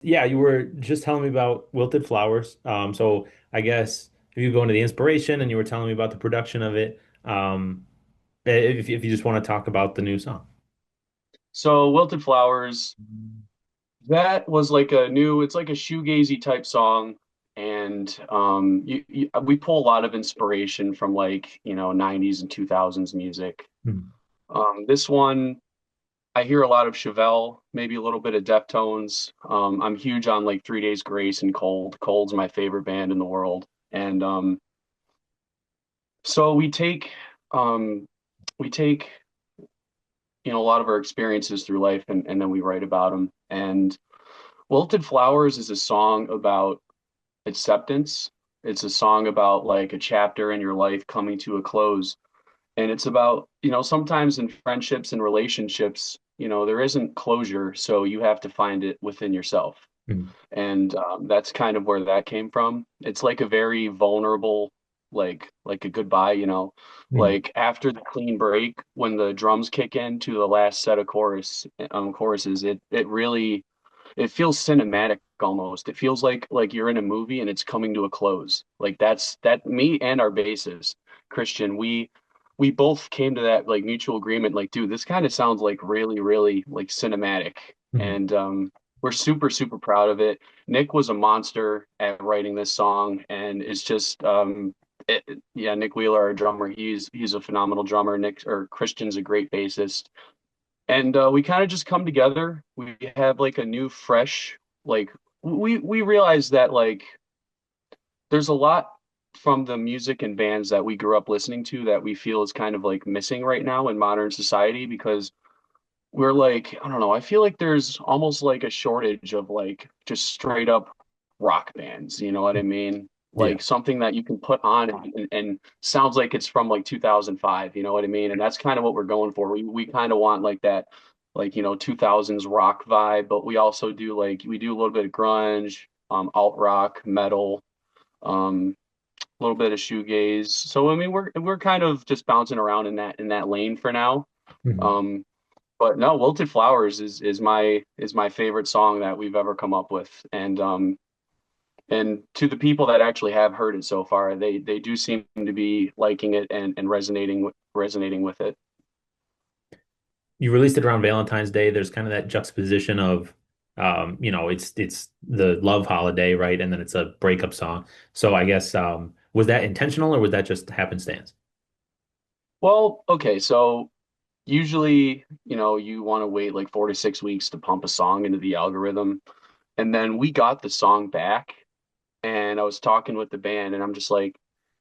Yeah, you were just telling me about Wilted Flowers. So I guess if you go into the inspiration and you were telling me about the production of it, if you just want to talk about the new song. So Wilted Flowers, that was like it's like a shoegazy type song. And we pull a lot of inspiration from like, 90s and 2000s music. Hmm. This one, I hear a lot of Chevelle, maybe a little bit of Deftones. I'm huge on like 3 Days Grace and Cold. Cold's my favorite band in the world. And so um, we take, a lot of our experiences through life and then we write about them. And Wilted Flowers is a song about acceptance. It's a song about like a chapter in your life coming to a close. And it's about, sometimes in friendships and relationships, there isn't closure, so you have to find it within yourself. Hmm. And that's kind of where that came from. It's like a very vulnerable, like a goodbye, Hmm. like after the clean break, when the drums kick in to the last set of choruses, it really it feels cinematic almost. It feels like you're in a movie and it's coming to a close. Like that me and our bassist, Christian, we both came to that like mutual agreement, like, dude, this kind of sounds like really, really like cinematic. Hmm. And we're super, super proud of it. Nick was a monster at writing this song, and it's just yeah, Nick Wheeler, our drummer, he's a phenomenal drummer. Nick or Christian's a great bassist. And we kind of just come together. We have like a new, fresh, like we realize that like there's a lot from the music and bands that we grew up listening to that we feel is kind of like missing right now in modern society because we're like, I don't know, I feel like there's almost like a shortage of like just straight up rock bands, you know what I mean? Yeah. Like something that you can put on and sounds like it's from like 2005, you know what I mean? And that's kind of what we're going for. We kind of want like that, like, 2000s rock vibe, but we also do like, we do a little bit of grunge, alt rock, metal, a little bit of shoegaze. So, I mean, we're kind of just bouncing around in that lane for now. Hmm. Um, but no, Wilted Flowers is my favorite song that we've ever come up with. And to the people that actually have heard it so far, they do seem to be liking it and resonating with it. You released it around Valentine's Day. There's kind of that juxtaposition of, it's the love holiday, right? And then it's a breakup song. So I guess, was that intentional or was that just happenstance? Well, okay, so usually, you want to wait like 4 to 6 weeks to pump a song into the algorithm. And then we got the song back and I was talking with the band and I'm just like,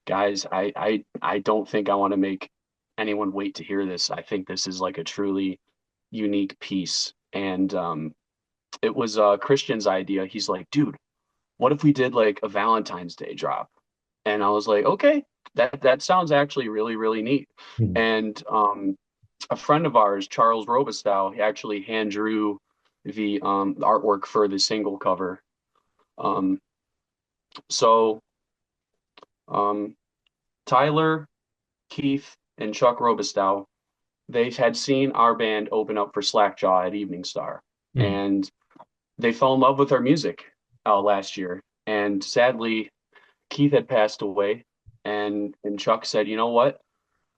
guys, I don't think I want to make anyone wait to hear this. I think this is like a truly unique piece. And it was Christian's idea. He's like, dude, what if we did like a Valentine's Day drop? And I was like, okay, that sounds actually really, really neat. Hmm. And a friend of ours, Charles Robistow, he actually hand drew the artwork for the single cover. Um, so um, Tyler, Keith, and Chuck Robistow, they had seen our band open up for Slackjaw at Evening Star, Hmm. and they fell in love with our music last year. And sadly, Keith had passed away, and Chuck said, you know what?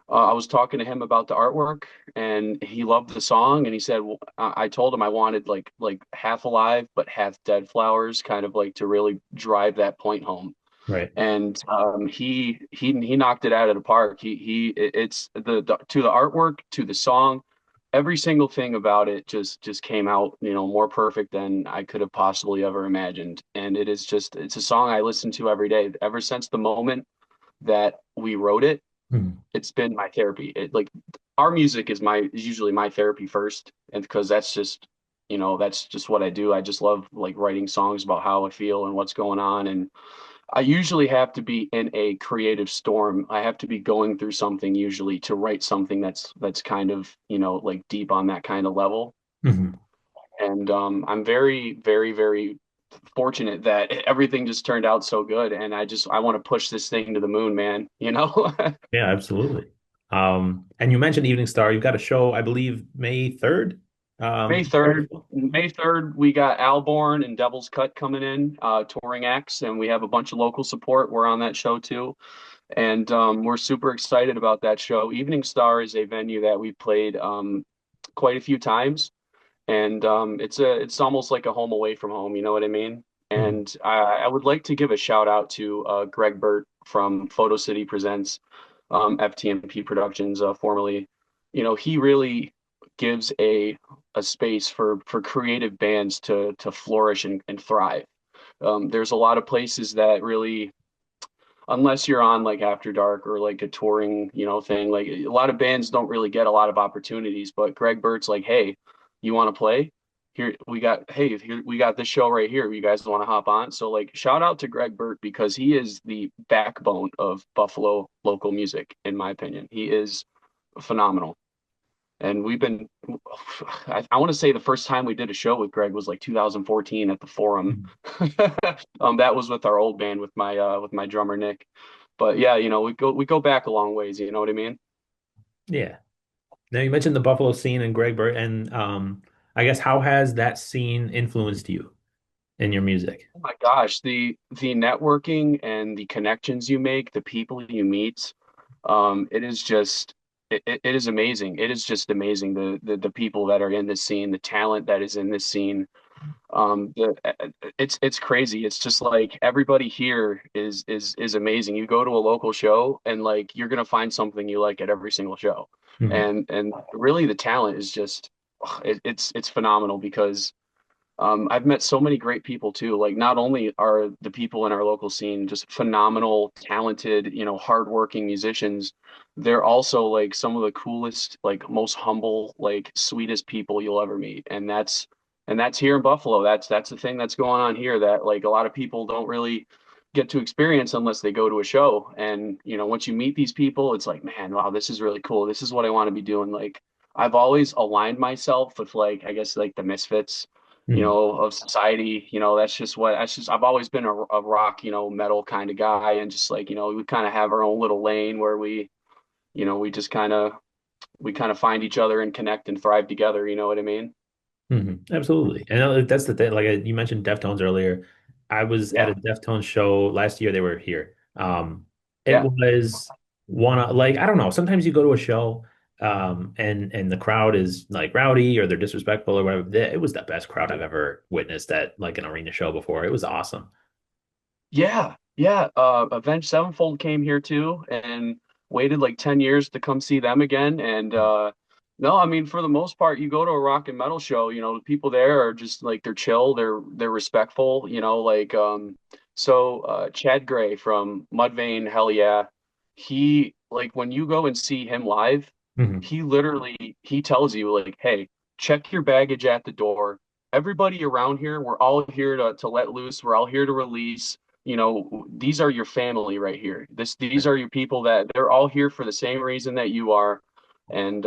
I was talking to him about the artwork, and he loved the song. And he said, well, I told him I wanted like half alive but half dead flowers, kind of like to really drive that point home. Right. And he knocked it out of the park. It's the to the artwork, to the song, every single thing about it just came out, more perfect than I could have possibly ever imagined. And it's a song I listen to every day. Ever since the moment that we wrote it, Hmm. it's been my therapy. It like our music is usually my therapy first, and because that's just what I do. I just love like writing songs about how I feel and what's going on. And I usually have to be in a creative storm. I have to be going through something usually to write something that's kind of, like deep on that kind of level. Hmm. And I'm very, very, very fortunate that everything just turned out so good. And I want to push this thing to the moon, man, you know? Yeah, absolutely. And you mentioned Evening Star. You've got a show, I believe, May 3rd. May Very 3rd, cool. May 3rd, we got Alborn and Devil's Cut coming in, touring acts, and we have a bunch of local support. We're on that show too. And we're super excited about that show. Evening Star is a venue that we played quite a few times, and it's almost like a home away from home. You know what I mean? Mhm. And I would like to give a shout out to Greg Burt from Photo City Presents, FTMP Productions, formerly. He really gives a space for creative bands to flourish and thrive. There's a lot of places that really, unless you're on like After Dark or like a touring, thing, like a lot of bands don't really get a lot of opportunities. But Greg Burt's like, hey, you want to play? Here we got this show right here. You guys want to hop on? So like, shout out to Greg Burt because he is the backbone of Buffalo local music, in my opinion. He is phenomenal. And we've been, I want to say the first time we did a show with Greg was like 2014 at the Forum. Mhm. That was with our old band with my drummer Nick. But yeah, we go back a long ways, you know what I mean? Yeah. Now you mentioned the Buffalo scene and Greg Burt, and I guess how has that scene influenced you in your music? Oh my gosh, the networking and the connections you make, the people you meet, it is just it is amazing. It is just amazing the people that are in this scene, the talent that is in this scene. It's crazy. It's just like everybody here is amazing. You go to a local show and like you're gonna find something you like at every single show. Mhm. And really the talent is just it's phenomenal because I've met so many great people too. Like not only are the people in our local scene just phenomenal, talented, hardworking musicians, they're also like some of the coolest, like most humble, like sweetest people you'll ever meet. And that's here in Buffalo. That's the thing that's going on here that like a lot of people don't really get to experience unless they go to a show. And once you meet these people, it's like, man, wow, this is really cool. This is what I want to be doing. Like I've always aligned myself with like I guess like the misfits Mhm. of society. That's just I've always been a rock, metal kind of guy, and just like, we kind of have our own little lane where we just kind of find each other and connect and thrive together. You know what I mean? Absolutely. And that's the thing. Like you mentioned Deftones earlier. I was at Yeah, a Deftones show last year. They were here. It yeah, was one of like, I don't know. Sometimes you go to a show, and the crowd is like rowdy or they're disrespectful or whatever. It was the best crowd I've ever witnessed at like an arena show before. It was awesome. yeah, yeah. Avenged Sevenfold came here too, and waited like 10 years to come see them again. And no, I mean, for the most part, you go to a rock and metal show, the people there are just like they're chill, they're respectful, like Chad Gray from Mudvayne, hell yeah. He like when you go and see him live, Hmm. he tells you like, hey, check your baggage at the door. Everybody around here, we're all here to let loose, we're all here to release. These are your family right here. These are your people that they're all here for the same reason that you are. And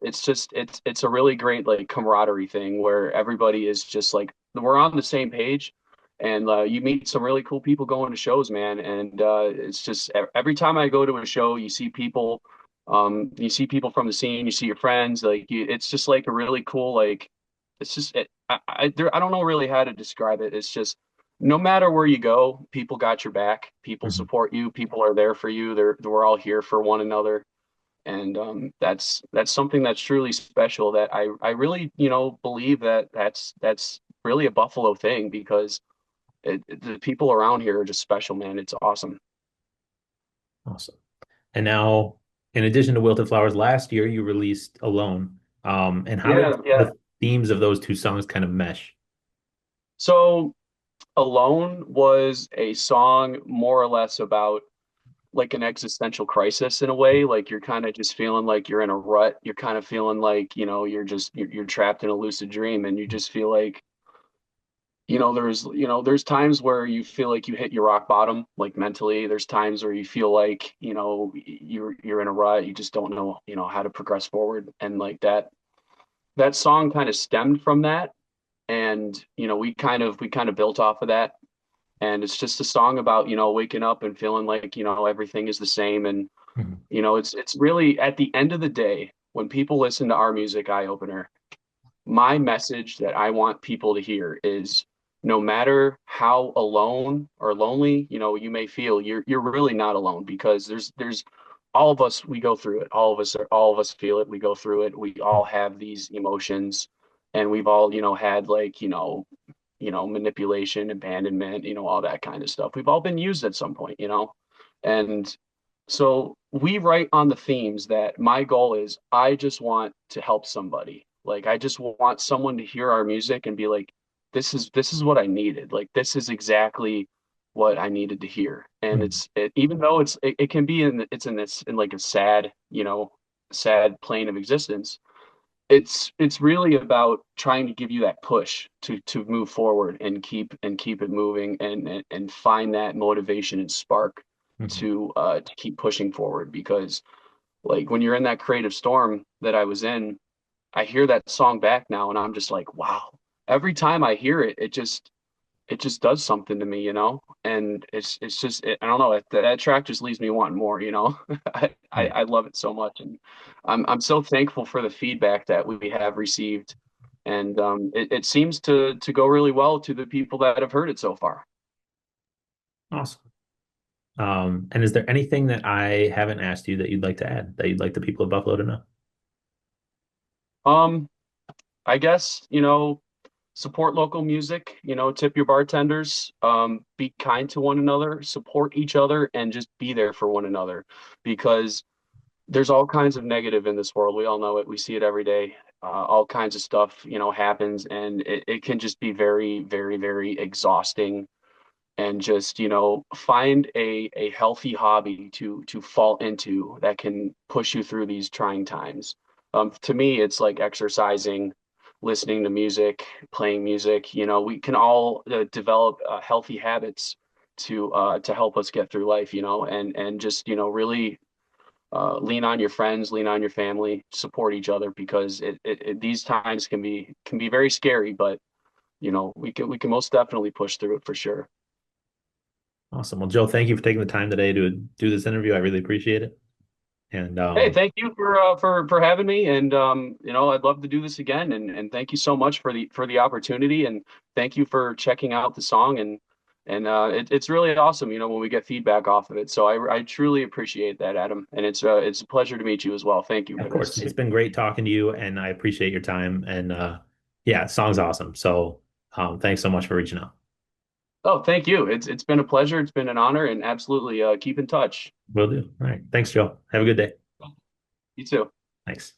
it's a really great like camaraderie thing where everybody is just like we're on the same page, and you meet some really cool people going to shows, man. And it's just every time I go to a show, you see people from the scene, you see your friends, it's just like a really cool like it's just I don't know really how to describe it. It's just no matter where you go, people got your back. People Hmm. support you. People are there for you. We're all here for one another, and that's something that's truly special. That I really believe that that's really a Buffalo thing because the people around here are just special, man. It's awesome. Awesome. And now, in addition to Wilted Flowers, last year you released Alone. And how did Yeah, yeah. the themes of those two songs kind of mesh? So Alone was a song more or less about like an existential crisis in a way. Like you're kind of just feeling like you're in a rut. You're kind of feeling like, you're trapped in a lucid dream, and you just feel like, there's times where you feel like you hit your rock bottom, like mentally. There's times where you feel like, you're in a rut. You just don't know, how to progress forward. And like that song kind of stemmed from that. And, we kind of built off of that. And it's just a song about, waking up and feeling like, everything is the same. And Mhm. it's really at the end of the day when people listen to our music, eye opener. my message that I want people to hear is no matter how alone or lonely, you may feel, you're really not alone because there's all of us, we go through it. All of us feel it. We go through it. We all have these emotions and we've all, had like, manipulation, abandonment, all that kind of stuff. We've all been used at some point. And so we write on the themes that my goal is I just want to help somebody. Like I just want someone to hear our music and be like, this is what I needed. Like this is exactly what I needed to hear. And Mm, even though it can be in like a sad, sad plane of existence, it's really about trying to give you that push to move forward and keep it moving and find that motivation and spark mhm. to keep pushing forward because like when you're in that creative storm that I was in, I hear that song back now and I'm just like, wow. Every time I hear it, it just does something to me. And it's just I don't know that track just leaves me wanting more. I, I Yeah. I love it so much, and I'm so thankful for the feedback that we have received, and it seems to go really well to the people that have heard it so far. Awesome. And is there anything that I haven't asked you that you'd like to add that you'd like the people of Buffalo to know? Um, I guess support local music, tip your bartenders, be kind to one another, support each other, and just be there for one another because there's all kinds of negative in this world. We all know it. We see it every day. All kinds of stuff, happens, and it can just be very, very, very exhausting. And just, find a healthy hobby to fall into that can push you through these trying times. To me, it's like exercising, listening to music, playing music. We can all develop healthy habits to help us get through life, and just, really lean on your friends, lean on your family, support each other because these times can be very scary, but we can most definitely push through it for sure. Awesome. Well, Joe, thank you for taking the time today to do this interview. I really appreciate it. And Hey, thank you for having me, and I'd love to do this again, and thank you so much for the opportunity, and thank you for checking out the song, and it's really awesome, when we get feedback off of it. So I truly appreciate that, Adam, and it's a pleasure to meet you as well. Thank you of for course, this. it's been great talking to you, and I appreciate your time. And yeah, song's awesome. So thanks so much for reaching out. Oh, thank you. It's been a pleasure. It's been an honor, and absolutely keep in touch. Will do. All right. Thanks, Joe. Have a good day. You too. Thanks.